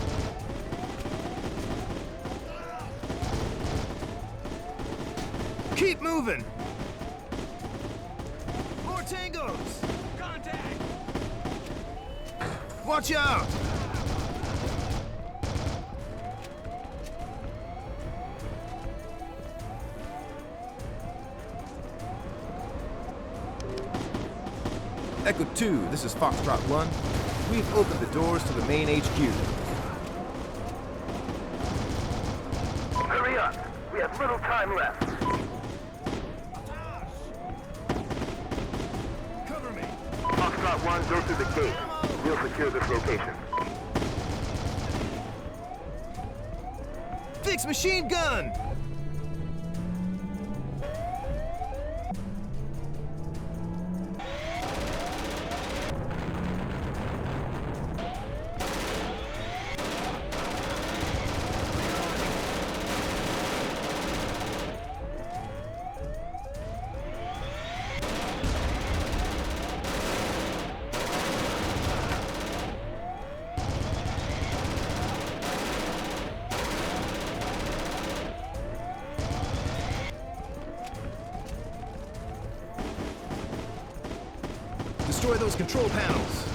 [SPEAKER 4] Keep moving! More tangos! Contact! Watch out!
[SPEAKER 3] Echo 2, this is Foxtrot 1. We've opened the doors to the main HQ.
[SPEAKER 2] Hurry up! We have little time left.
[SPEAKER 4] Cover me!
[SPEAKER 2] Foxtrot 1, go through the gate. We'll secure this location.
[SPEAKER 3] Fix machine gun! Destroy those control panels.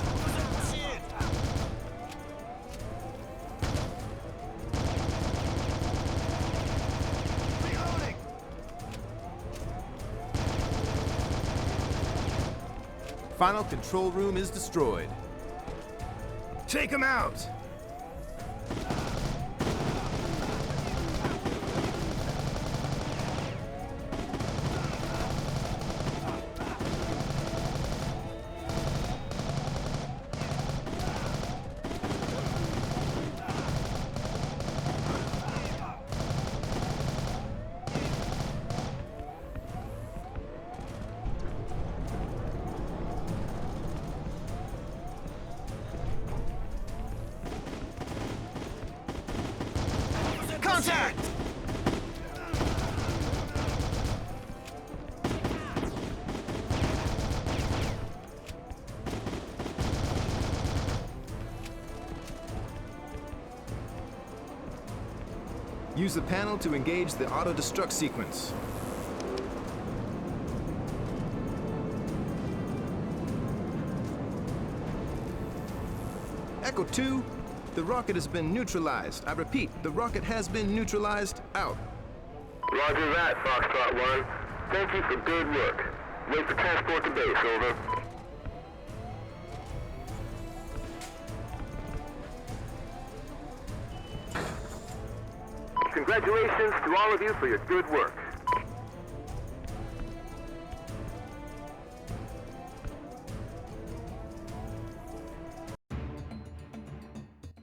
[SPEAKER 4] Reloading.
[SPEAKER 3] Final control room is destroyed.
[SPEAKER 4] Take him out. Contact!
[SPEAKER 3] Use the panel to engage the auto-destruct sequence. Echo 2, the rocket has been neutralized. I repeat, the rocket has been neutralized. Out.
[SPEAKER 2] Roger that, Foxtrot 1. Thank you for good work. Wait for transport to base, over. Congratulations to all of you for your good work.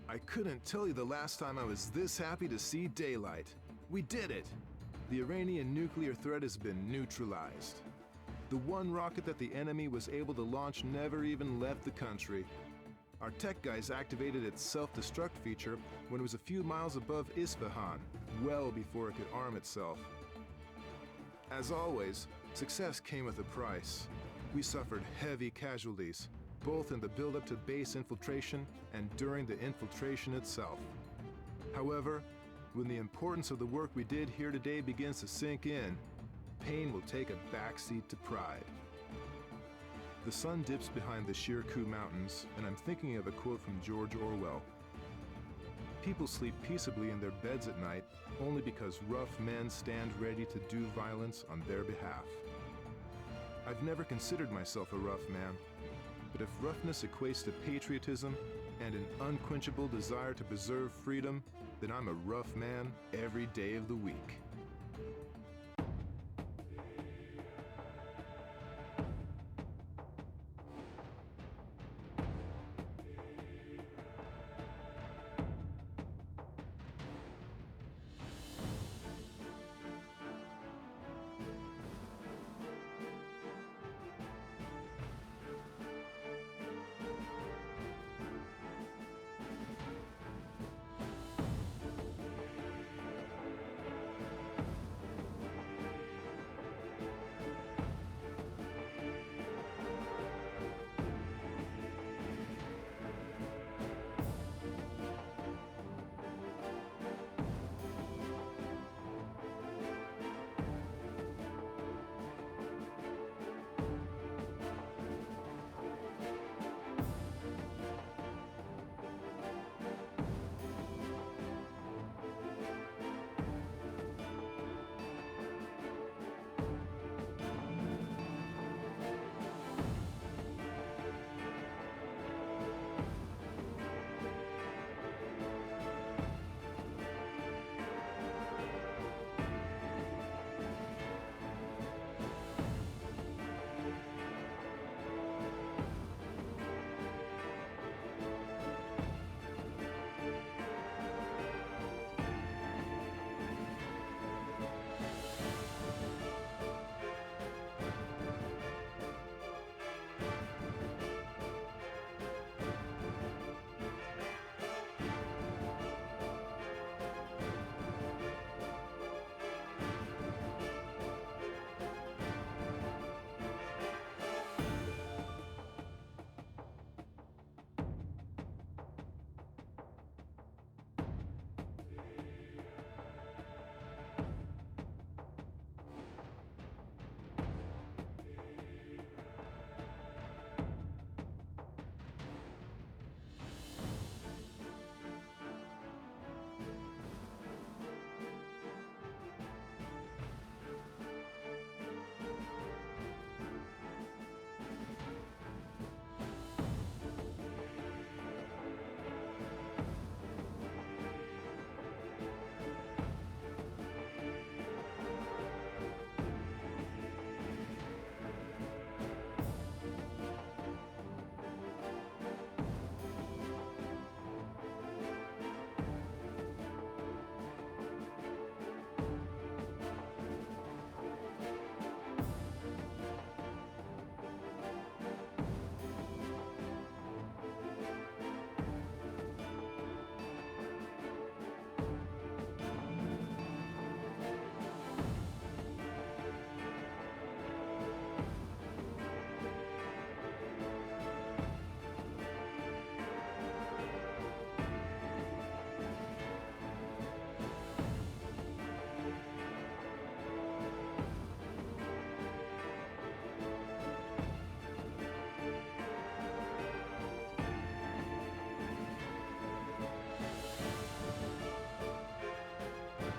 [SPEAKER 1] I couldn't tell you the last time I was this happy to see daylight. We did it! The Iranian nuclear threat has been neutralized. The one rocket that the enemy was able to launch never even left the country. Our tech guys activated its self-destruct feature when it was a few miles above Isfahan, well before it could arm itself. As always, success came with a price. We suffered heavy casualties, both in the build-up to base infiltration and during the infiltration itself. However, when the importance of the work we did here today begins to sink in, pain will take a backseat to pride. The sun dips behind the Shirkuh Mountains, and I'm thinking of a quote from George Orwell. People sleep peaceably in their beds at night only because rough men stand ready to do violence on their behalf. I've never considered myself a rough man, but if roughness equates to patriotism and an unquenchable desire to preserve freedom, then I'm a rough man every day of the week.